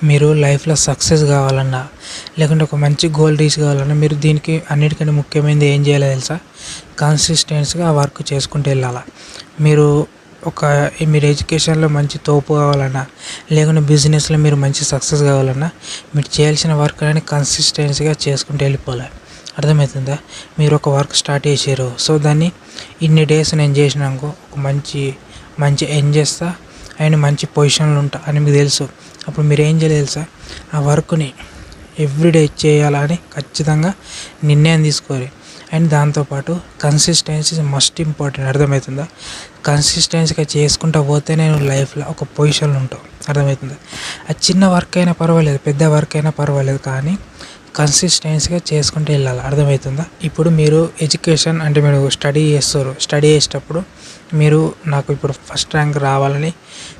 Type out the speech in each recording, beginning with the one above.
మీరు లైఫ్లో సక్సెస్ కావాలన్నా, లేకుంటే ఒక మంచి గోల్ రీచ్ కావాలన్నా, మీరు దీనికి అన్నిటికంటే ముఖ్యమైనది ఏం చేయాలో తెలుసా? కన్సిస్టెన్సీగా ఆ వర్క్ చేసుకుంటూ వెళ్ళాలి. మీరు ఒక మీరు ఎడ్యుకేషన్లో మంచి తోపు కావాలన్నా, లేకుంటే బిజినెస్లో మీరు మంచి సక్సెస్ కావాలన్నా, మీరు చేయాల్సిన వర్క్ అనేది కన్సిస్టెన్సీగా చేసుకుంటూ వెళ్ళిపోవాలి. అర్థమవుతుందా? మీరు ఒక వర్క్ స్టార్ట్ చేసారు, సో దాన్ని ఇన్ని డేస్ నేను చేసినాకో ఒక మంచి మంచి ఎర్న్ చేస్తా అండ్ మంచి పొజిషన్లో ఉంటా అని మీకు తెలుసు. అప్పుడు మీరు ఏం చేయాలి తెలుసా? ఆ వర్క్ని ఎవ్రీడే చేయాలని ఖచ్చితంగా నిర్ణయం తీసుకోవాలి. అండ్ దాంతోపాటు కన్సిస్టెన్సీ మస్ట్ ఇంపార్టెంట్. అర్థమవుతుందా? కన్సిస్టెన్సీగా చేసుకుంటూ పోతేనే నువ్వు లైఫ్లో ఒక పొజిషన్లో ఉంటావు. అర్థమవుతుందా? అది చిన్న వర్క్ అయినా పర్వాలేదు, పెద్ద వర్క్ అయినా పర్వాలేదు, కానీ కన్సిస్టెన్సీగా చేసుకుంటూ వెళ్ళాలి. అర్థమవుతుందా? ఇప్పుడు మీరు ఎడ్యుకేషన్ అంటే మీరు స్టడీ చేస్తారు. స్టడీ చేసేటప్పుడు మీరు నాకు ఇప్పుడు ఫస్ట్ ర్యాంక్ రావాలని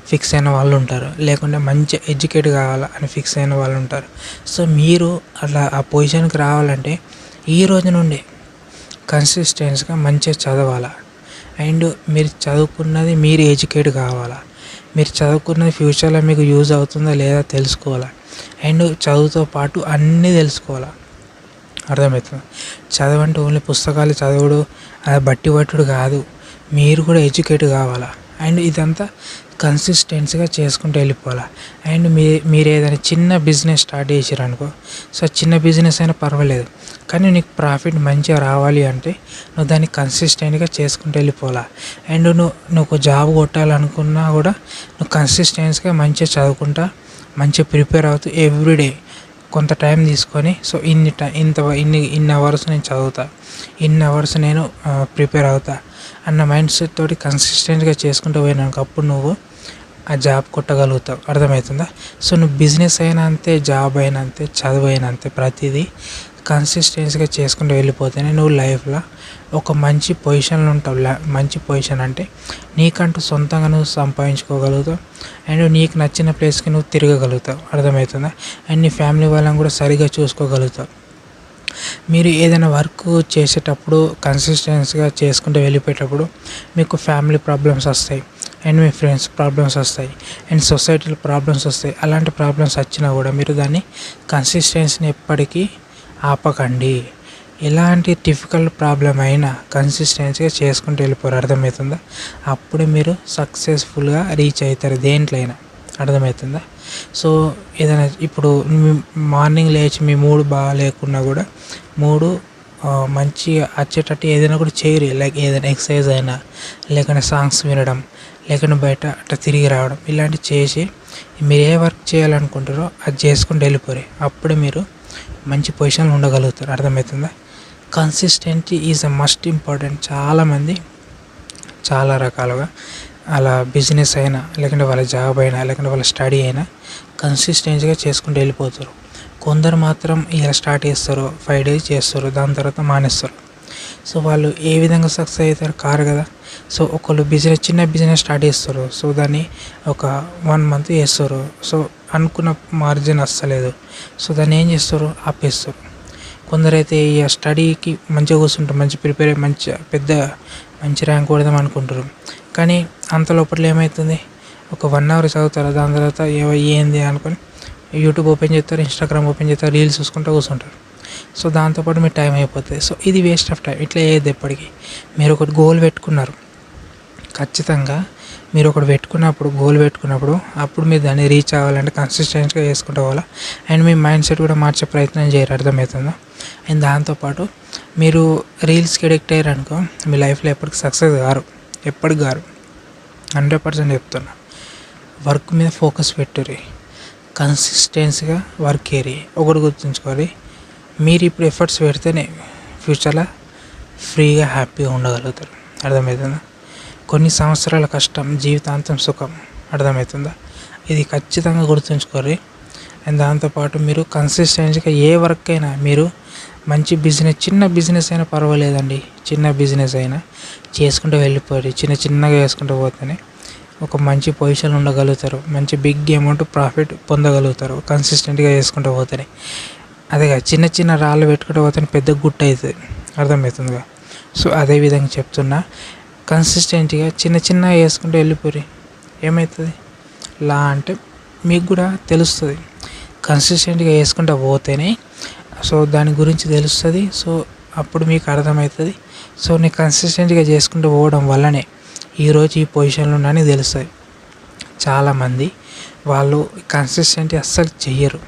ఫిక్స్ అయిన వాళ్ళు ఉంటారు, లేకుంటే మంచి ఎడ్యుకేట్ కావాలా అని ఫిక్స్ అయిన వాళ్ళు ఉంటారు. సో మీరు అలా ఆ పొజిషన్కి రావాలంటే ఈ రోజు నుండి కన్సిస్టెన్సీగా మంచిగా చదవాలా. అండ్ మీరు చదువుకున్నది మీరు ఎడ్యుకేట్ కావాలా. మీరు చదువుకున్నది ఫ్యూచర్లో మీకు యూజ్ అవుతుందా లేదా తెలుసుకోవాలా. అండ్ చదువుతో పాటు అన్నీ తెలుసుకోవాలా. అర్థమవుతుంది? చదవంటే ఓన్లీ పుస్తకాలు చదువుడు, బట్టి పట్టుడు కాదు, మీరు కూడా ఎడ్యుకేట్ కావాలా. అండ్ ఇదంతా కన్సిస్టెన్సీగా చేసుకుంటూ వెళ్ళిపోవాలా. అండ్ మీరు ఏదైనా చిన్న బిజినెస్ స్టార్ట్ చేసారు అనుకో, సో చిన్న బిజినెస్ అయినా పర్వాలేదు, కానీ నీకు ప్రాఫిట్ మంచిగా రావాలి అంటే నువ్వు దాన్ని కన్సిస్టెంట్గా చేసుకుంటూ వెళ్ళిపోవాలా. అండ్ నువ్వు ఒక జాబ్ కొట్టాలనుకున్నా కూడా నువ్వు కన్సిస్టెన్సీగా మంచిగా చదువుకుంటా, మంచిగా ప్రిపేర్ అవుతూ ఎవ్రీడే కొంత టైం తీసుకొని, సో ఇన్ని అవర్స్ నేను చదువుతా, ఇన్ని అవర్స్ నేను ప్రిపేర్ అవుతా అన్న మైండ్ సెట్ తోటి కన్సిస్టెంట్గా చేసుకుంటూ పోయినాక అప్పుడు నువ్వు ఆ జాబ్ కొట్టగలుగుతావు. అర్థమవుతుందా? సో నువ్వు బిజినెస్ అయినా అంతే, జాబ్ అయినా అంతే, చదువు అయినా అంతే, ప్రతిదీ కన్సిస్టెన్సీగా చేసుకుంటూ వెళ్ళిపోతేనే నువ్వు లైఫ్లో ఒక మంచి పొజిషన్లో ఉంటావు. మంచి పొజిషన్ అంటే నీకంటూ సొంతంగా నువ్వు సంపాదించుకోగలుగుతావు. అండ్ నీకు నచ్చిన ప్లేస్కి నువ్వు తిరగగలుగుతావు. అర్థమవుతుందా? అండ్ నీ ఫ్యామిలీ వాళ్ళని కూడా సరిగ్గా చూసుకోగలుగుతావు. మీరు ఏదైనా వర్క్ చేసేటప్పుడు కన్సిస్టెన్సీగా చేసుకుంటూ వెళ్ళిపోయేటప్పుడు మీకు ఫ్యామిలీ ప్రాబ్లమ్స్ వస్తాయి, అండ్ మీ ఫ్రెండ్స్ ప్రాబ్లమ్స్ వస్తాయి, అండ్ సొసైటీలో ప్రాబ్లమ్స్ వస్తాయి. అలాంటి ప్రాబ్లమ్స్ వచ్చినా కూడా మీరు దాన్ని కన్సిస్టెన్సీని ఎప్పటికీ ఆపకండి. ఎలాంటి డిఫికల్ట్ ప్రాబ్లం అయినా కన్సిస్టెన్సీగా చేసుకుంటూ వెళ్ళిపోరు. అర్థమవుతుందా? అప్పుడు మీరు సక్సెస్ఫుల్గా రీచ్ అవుతారు దేంట్లో అయినా. అర్థమవుతుందా? సో ఏదైనా ఇప్పుడు మార్నింగ్ లేచి మీ మూడు బాగా లేకున్నా కూడా మూడు మంచిగా వచ్చేటట్టు ఏదైనా కూడా చేయరు. లైక్ ఏదైనా ఎక్సర్సైజ్ అయినా, లేకుంటే సాంగ్స్ వినడం, లేకుంటే బయట అట్లా తిరిగి రావడం, ఇలాంటివి చేసి మీరు ఏ వర్క్ చేయాలనుకుంటారో అది చేసుకుంటూ వెళ్ళిపోరు. అప్పుడు మీరు మంచి పొజిషన్లో ఉండగలుగుతారు. అర్థమవుతుందా? Consistency is a must important. చాలామంది చాలా రకాలుగా అలా బిజినెస్ అయినా, లేకుంటే వాళ్ళ జాబ్ అయినా, లేకుంటే వాళ్ళ స్టడీ అయినా కన్సిస్టెన్సీగా చేసుకుంటూ వెళ్ళిపోతారు. కొందరు మాత్రం ఇలా స్టార్ట్ చేస్తారు, 5 days చేస్తారు, దాని తర్వాత మానేస్తారు. సో వాళ్ళు ఏ విధంగా సక్సెస్ అవుతారు? కారు కదా. సో ఒకళ్ళు చిన్న బిజినెస్ స్టార్ట్ చేస్తారు, సో దాన్ని ఒక 1 month చేస్తారు, సో అనుకున్న మార్జిన్ వస్తలేదు, సో దాన్ని ఏం చేస్తారు? ఆపేస్తారు. కొందరైతే ఈ స్టడీకి మంచిగా కూర్చుంటారు, మంచి ప్రిపేర్ అయ్యి మంచి ర్యాంక్ కొడదాం అనుకుంటారు, కానీ అంత లోపల ఏమవుతుంది? ఒక 1 hour చదువుతారు, దాని తర్వాత ఏంది అనుకొని యూట్యూబ్ ఓపెన్ చేస్తారు, ఇన్స్టాగ్రామ్ ఓపెన్ చేస్తారు, రీల్స్ చూసుకుంటూ కూర్చుంటారు. సో దాంతోపాటు మీ టైం అయిపోతుంది. సో ఇది వేస్ట్ ఆఫ్ టైం. ఇట్లా చేయొద్దు ఎప్పటికీ. మీరు ఒకటి గోల్ పెట్టుకున్నారు, ఖచ్చితంగా మీరు ఒకటి గోల్ పెట్టుకున్నప్పుడు అప్పుడు మీరు దాన్ని రీచ్ అవ్వాలంటే కన్సిస్టెన్సీగా చేసుకుంటూ పోవాలా. అండ్ మీ మైండ్ సెట్ కూడా మార్చే ప్రయత్నం చేయరు. అర్థమవుతుందా? అండ్ దాంతోపాటు మీరు రీల్స్కి అడిక్ట్ అయ్యారు అనుకో, మీ లైఫ్లో ఎప్పటికీ సక్సెస్ ఎప్పటికి గారు. 100% చెప్తున్నా. వర్క్ మీద ఫోకస్ పెట్టుర్రి, కన్సిస్టెన్సీగా వర్క్ ఏరి. ఒకటి గుర్తుంచుకోవాలి, మీరు ఇప్పుడు ఎఫర్ట్స్ పెడితేనే ఫ్యూచర్లో ఫ్రీగా హ్యాపీగా ఉండగలుగుతారు. అర్థమవుతుందా? కొన్ని సంవత్సరాల కష్టం, జీవితాంతం సుఖం. అర్థమవుతుందా? ఇది ఖచ్చితంగా గుర్తుంచుకోర్రి. అండ్ దాంతోపాటు మీరు కన్సిస్టెన్సీగా ఏ వర్క్ అయినా, మీరు మంచి బిజినెస్, చిన్న బిజినెస్ అయినా పర్వాలేదండి, చిన్న బిజినెస్ అయినా చేసుకుంటూ వెళ్ళిపోయి చిన్నగా చేసుకుంటూ పోతేనే ఒక మంచి పొజిషన్లో ఉండగలుగుతారు, మంచి బిగ్ అమౌంట్ ప్రాఫిట్ పొందగలుగుతారు కన్సిస్టెంట్గా చేసుకుంటూ పోతేనే. అదేగా చిన్న రాళ్ళు పెట్టుకుంటూ పోతే పెద్ద గుట్ట అవుతుంది. అర్థమవుతుందిగా? సో అదేవిధంగా చెప్తున్నా, కన్సిస్టెంట్గా చిన్నగా వేసుకుంటూ వెళ్ళిపోయి ఏమవుతుంది అంటే మీకు కూడా తెలుస్తుంది కన్సిస్టెంట్గా చేసుకుంటూ పోతేనే సో దాని గురించి తెలుస్తుంది. సో అప్పుడు మీకు అర్థమవుతుంది. సో నేను కన్సిస్టెంట్గా చేసుకుంటూ పోవడం వల్లనే ఈరోజు ఈ పొజిషన్లో ఉన్నానని తెలుస్తుంది. చాలామంది వాళ్ళు కన్సిస్టెంట్ అస్సలు చెయ్యరు,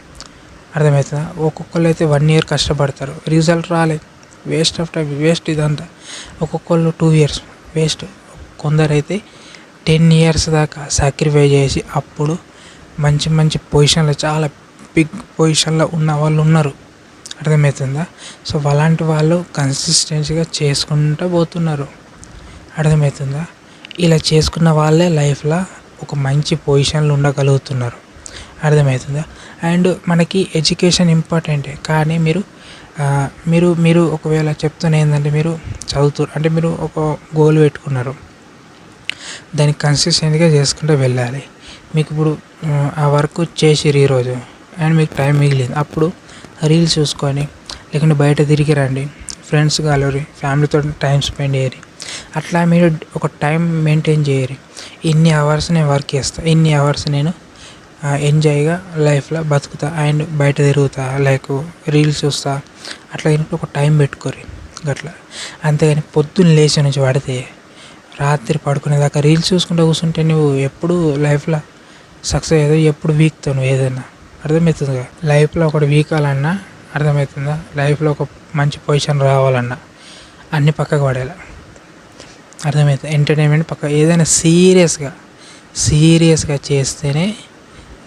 అర్థమవుతుందా? ఒక్కొక్కళ్ళు అయితే 1 year కష్టపడతారు, రిజల్ట్ రాలేదు, వేస్ట్ ఆఫ్ టైం, వేస్ట్ ఇదంతా. ఒక్కొక్కళ్ళు 2 years వేస్ట్. కొందరైతే 10 years దాకా సాక్రిఫై చేసి అప్పుడు మంచి మంచి పొజిషన్లో, చాలా బిగ్ పొజిషన్లో ఉన్న వాళ్ళు ఉన్నారు, అర్థమవుతుందా? సో అలాంటి వాళ్ళు కన్సిస్టెన్సీగా చేసుకుంటూ పోతున్నారు, అర్థమవుతుందా? ఇలా చేసుకున్న వాళ్ళే లైఫ్లో ఒక మంచి పొజిషన్లో ఉండగలుగుతున్నారు, అర్థమవుతుందా? అండ్ మనకి ఎడ్యుకేషన్ ఇంపార్టెంటే, కానీ మీరు ఒకవేళ చెప్తున్న ఏంటంటే మీరు అంటే మీరు ఒక గోల్ పెట్టుకున్నారు, దానికి కన్సిస్టెంట్గా చేసుకుంటూ వెళ్ళాలి. మీకు ఇప్పుడు ఆ వర్క్ చేసిర్రు ఈరోజు అండ్ మీకు టైం మిగిలింది, అప్పుడు రీల్స్ చూసుకొని లేకుంటే బయట తిరిగి రండి, ఫ్రెండ్స్ కలవరి, ఫ్యామిలీతో టైం స్పెండ్ చేయరు. అట్లా మీరు ఒక టైం మెయింటైన్ చేయరు. ఇన్ని అవర్స్ నేను వర్క్ చేస్తాను, ఇన్ని అవర్స్ నేను ఎంజాయ్గా లైఫ్లో బతుకుతా అండ్ బయట తిరుగుతా, లైక్ రీల్స్ చూస్తా, అట్లా ఒక టైం పెట్టుకోరు అట్లా. అంతేగాని పొద్దున్న లేచి నుంచి పడితే రాత్రి పడుకునేదాకా రీల్స్ చూసుకుంటూ కూర్చుంటే నువ్వు ఎప్పుడు లైఫ్లో సక్సెస్ అయ్యేది, ఎప్పుడు వీక్తావు నువ్వు ఏదైనా, అర్థమవుతుందిగా? లైఫ్లో ఒకటి వీకాలన్నా, అర్థమవుతుందా? లైఫ్లో ఒక మంచి పొజిషన్ రావాలన్నా అన్నీ పక్కకు పడేలా, అర్థమవుతుంది? ఎంటర్టైన్మెంట్ పక్క, ఏదైనా సీరియస్గా చేస్తేనే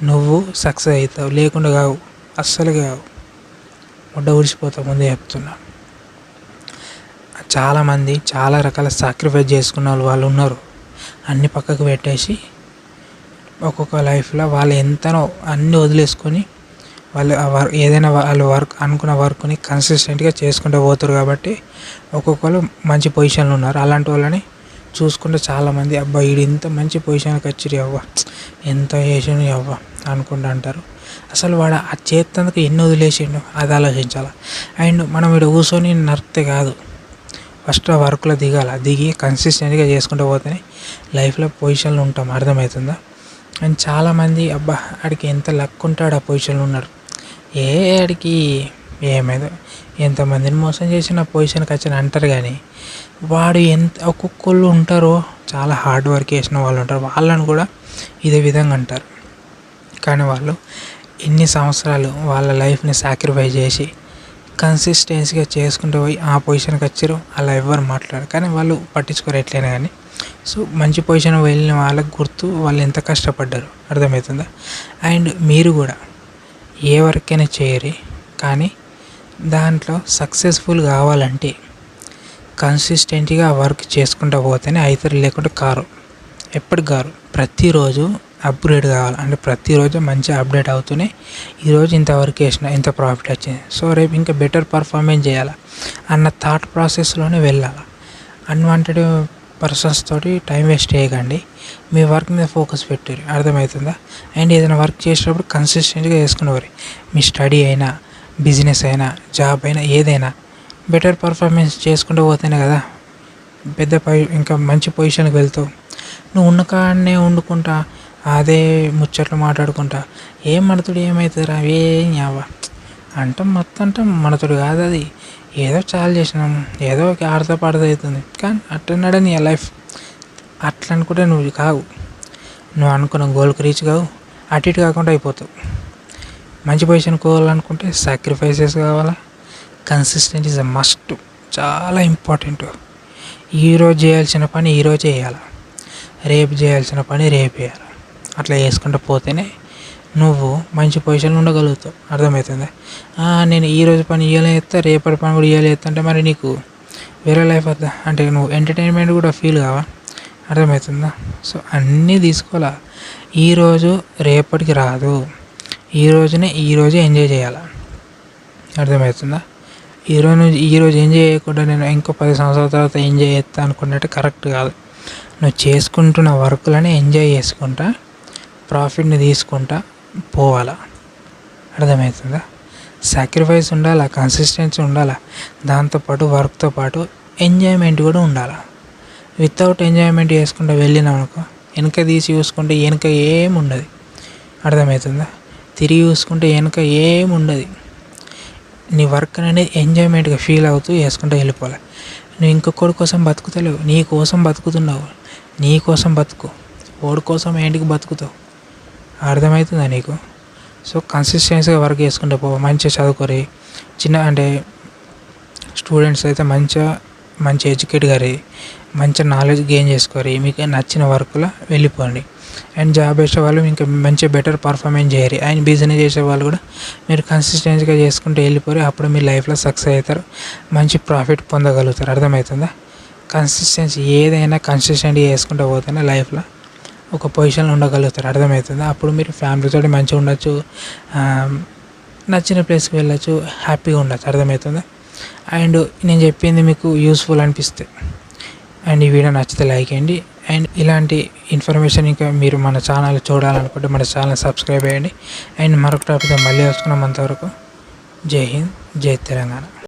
నువ్వు సక్సెస్ అవుతావు, లేకుండా కావు, అస్సలు కావు, ముడ్డ ఊడిసిపోతావు, ముందే చెప్తున్నా. చాలామంది చాలా రకాల సాక్రిఫైస్ చేసుకున్న వాళ్ళు ఉన్నారు, అన్ని పక్కకు పెట్టేసి ఒక్కొక్క లైఫ్లో వాళ్ళు ఎంతనో అన్నీ వదిలేసుకొని వాళ్ళు ఏదైనా వాళ్ళు అనుకున్న వర్క్ని కన్సిస్టెంట్గా చేసుకుంటూ పోతారు. కాబట్టి ఒక్కొక్కరు మంచి పొజిషన్లో ఉన్నారు. అలాంటి వాళ్ళని చూసుకుంటే చాలామంది అబ్బా వీడు ఇంత మంచి పొజిషన్కి వచ్చిరు అవ్వ, ఎంత చేసిండు అవ్వ అనుకుంటూ అంటారు. అసలు వాడు ఆ చేతందుకు ఎన్ని వదిలేసిండు అది ఆలోచించాలి. అండ్ మనం ఇక్కడ కూర్చొని నడిపితే కాదు, ఫస్ట్ ఆ వర్క్లో దిగి కన్సిస్టెంట్గా చేసుకుంటూ పోతేనే లైఫ్లో పొజిషన్లో ఉంటాం, అర్థమవుతుందా? అండ్ చాలామంది అబ్బా ఆడికి ఎంత లక్ ఉంటాడు ఆ పొజిషన్లో ఉన్నాడు, ఆడికి ఏమైందో, ఎంతమందిని మోసం చేసిన పొజిషన్కి వచ్చి అంటారు. కానీ వాడు ఒక్కొక్కళ్ళు ఉంటారో చాలా హార్డ్ వర్క్ చేసిన వాళ్ళు ఉంటారు, వాళ్ళని కూడా ఇదే విధంగా అంటారు. కానీ వాళ్ళు ఎన్ని సంవత్సరాలు వాళ్ళ లైఫ్ని సాక్రిఫైస్ చేసి కన్సిస్టెన్సీగా చేసుకుంటూ పోయి ఆ పొజిషన్కి వచ్చారు. అలా ఎవ్వరు మాట్లాడారు, కానీ వాళ్ళు పట్టించుకోరు ఎట్లయినా కానీ. సో మంచి పొజిషన్ వెళ్ళిన వాళ్ళకి గుర్తు వాళ్ళు ఎంత కష్టపడ్డారు, అర్థమవుతుందా? అండ్ మీరు కూడా ఏ వర్క్ అయినా చేయరు, కానీ దాంట్లో సక్సెస్ఫుల్ కావాలంటే కన్సిస్టెంట్గా వర్క్ చేసుకుంటూ పోతేనే అవుతారు, లేకుంటే కారు, ఎప్పటికి కారు. ప్రతిరోజు అప్గ్రేడ్ కావాలి, అంటే ప్రతిరోజు మంచిగా అప్డేట్ అవుతూనే ఈరోజు ఇంత వర్క్ చేసిన, ఇంత ప్రాఫిట్ వచ్చింది, సో రేపు ఇంకా బెటర్ పర్ఫార్మెన్స్ చేయాలి అన్న థాట్ ప్రాసెస్లోనే వెళ్ళాలి. అన్వాంటెడ్ పర్సన్స్ తోటి టైం వేస్ట్ చేయకండి, మీ వర్క్ మీద ఫోకస్ పెట్టారు, అర్థమవుతుందా? అండ్ ఏదైనా వర్క్ చేసేటప్పుడు కన్సిస్టెంట్గా చేసుకునేవారు. మీ స్టడీ అయినా, బిజినెస్ అయినా, జాబ్ అయినా, ఏదైనా బెటర్ పర్ఫార్మెన్స్ చేసుకుంటూ పోతేనే కదా ఇంకా మంచి పొజిషన్కి వెళ్తావు. నువ్వు ఉన్న కాడనే వండుకుంటా అదే ముచ్చట్లు మాట్లాడుకుంటా ఏం మనతోడు ఏమవుతుందిరా ఏం అవ్వ అంటాం, మొత్తం అంటాం. మనతోడు కాదు అది, ఏదో చాలా చేసినాం, ఏదో ఒక ఆడతా పాడతా అవుతుంది. కానీ అట్లన్నాడే నీ లైఫ్, అట్లా అనుకుంటే నువ్వు కావు, నువ్వు అనుకున్న గోల్కి రీచ్ కావు, అటు ఇటు కాకుండా అయిపోతావు. మంచి పొజిషన్కి పోవాలనుకుంటే సాక్రిఫైసెస్ కావాలా, కన్సిస్టెంట్ ఈజ్ అ మస్ట్, చాలా ఇంపార్టెంట్. ఈరోజు చేయాల్సిన పని ఈరోజు చేయాలి, రేపు చేయాల్సిన పని రేపు చేయాలి. అట్లా చేసుకుంటూ పోతేనే నువ్వు మంచి పొజిషన్లో ఉండగలుగుతావు, అర్థమవుతుంది? నేను ఈరోజు పని ఇవ్వలే చేస్తా, రేపటి పని కూడా ఇవ్వలే చేస్తా అంటే మరి నీకు వేరే లైఫ్ వద్దా, అంటే నువ్వు ఎంటర్టైన్మెంట్ కూడా ఫీల్ కావా, అర్థమవుతుందా? సో అన్నీ తీసుకోవాలా. ఈరోజు రేపటికి రాదు, ఈరోజే ఎంజాయ్ చేయాలి, అర్థమవుతుందా? ఈరోజు ఎంజాయ్ చేయకుండా నేను ఇంకో 10 సంవత్సరాల తర్వాత ఎంజాయ్ చేస్తా అనుకున్నట్టు కరెక్ట్ కాదు. నువ్వు చేసుకుంటున్న వర్క్లని ఎంజాయ్ చేసుకుంటా, ప్రాఫిట్ని తీసుకుంటా పోవాలా, అర్థమవుతుందా? సాక్రిఫైస్ ఉండాలా, కన్సిస్టెన్సీ ఉండాలా, దాంతోపాటు వర్క్తో పాటు ఎంజాయ్మెంట్ కూడా ఉండాలి. వితౌట్ ఎంజాయ్మెంట్ చేసుకుంటూ వెళ్ళినాం అనుకో, వెనక తీసి చూసుకుంటే వెనక ఏముండదు, అర్థమవుతుందా? తిరిగి చూసుకుంటే వెనక ఏముండదు. నీ వర్క్ అనేది ఎంజాయ్మెంట్గా ఫీల్ అవుతూ చేసుకుంటూ వెళ్ళిపోవాలి. నువ్వు ఇంకొకరి కోసం బతుకుతలేవు, నీ కోసం బతుకుతున్నావు. నీ కోసం బతుకు, ఓడి కోసం ఏంటికి బతుకుతావు? అర్థమవుతుందా నీకు? సో కన్సిస్టెన్సీగా వర్క్ చేసుకుంటూ పో. మంచిగా చదువుకోరి. అంటే స్టూడెంట్స్ అయితే మంచి ఎడ్యుకేట్ గారి, మంచి నాలెడ్జ్ గెయిన్ చేసుకోరి. మీకు నచ్చిన వర్క్లో వెళ్ళిపోండి. అండ్ జాబ్ చేసే వాళ్ళు ఇంకా మంచిగా బెటర్ పర్ఫార్మెన్స్ చేయరు. అండ్ బిజినెస్ చేసే వాళ్ళు కూడా మీరు కన్సిస్టెన్సీగా చేసుకుంటూ వెళ్ళిపోయి అప్పుడు మీ లైఫ్లో సక్సెస్ అవుతారు, మంచి ప్రాఫిట్ పొందగలుగుతారు. అర్థమవుతుందా? కన్సిస్టెన్సీ ఏదైనా కన్సిస్టెంట్గా చేసుకుంటూ పోతేనే లైఫ్లో ఒక పొజిషన్లో ఉండగలుగుతారు. అర్థమవుతుందా? అప్పుడు మీరు ఫ్యామిలీతో మంచిగా ఉండొచ్చు, నచ్చిన ప్లేస్కి వెళ్ళచ్చు, హ్యాపీగా ఉండొచ్చు. అర్థమవుతుందా? అండ్ నేను చెప్పింది మీకు యూస్ఫుల్ అనిపిస్తే అండ్ ఈ వీడియో నచ్చితే లైక్ చేయండి. అండ్ ఇలాంటి ఇన్ఫర్మేషన్ ఇంకా మీరు మన ఛానల్ చూడాలనుకుంటే మన ఛానల్ సబ్స్క్రైబ్ చేయండి. అండ్ మరొక టాపిక్తో మళ్ళీ వస్తున్నాం. అంతవరకు జై హింద్, జై తెలంగాణ.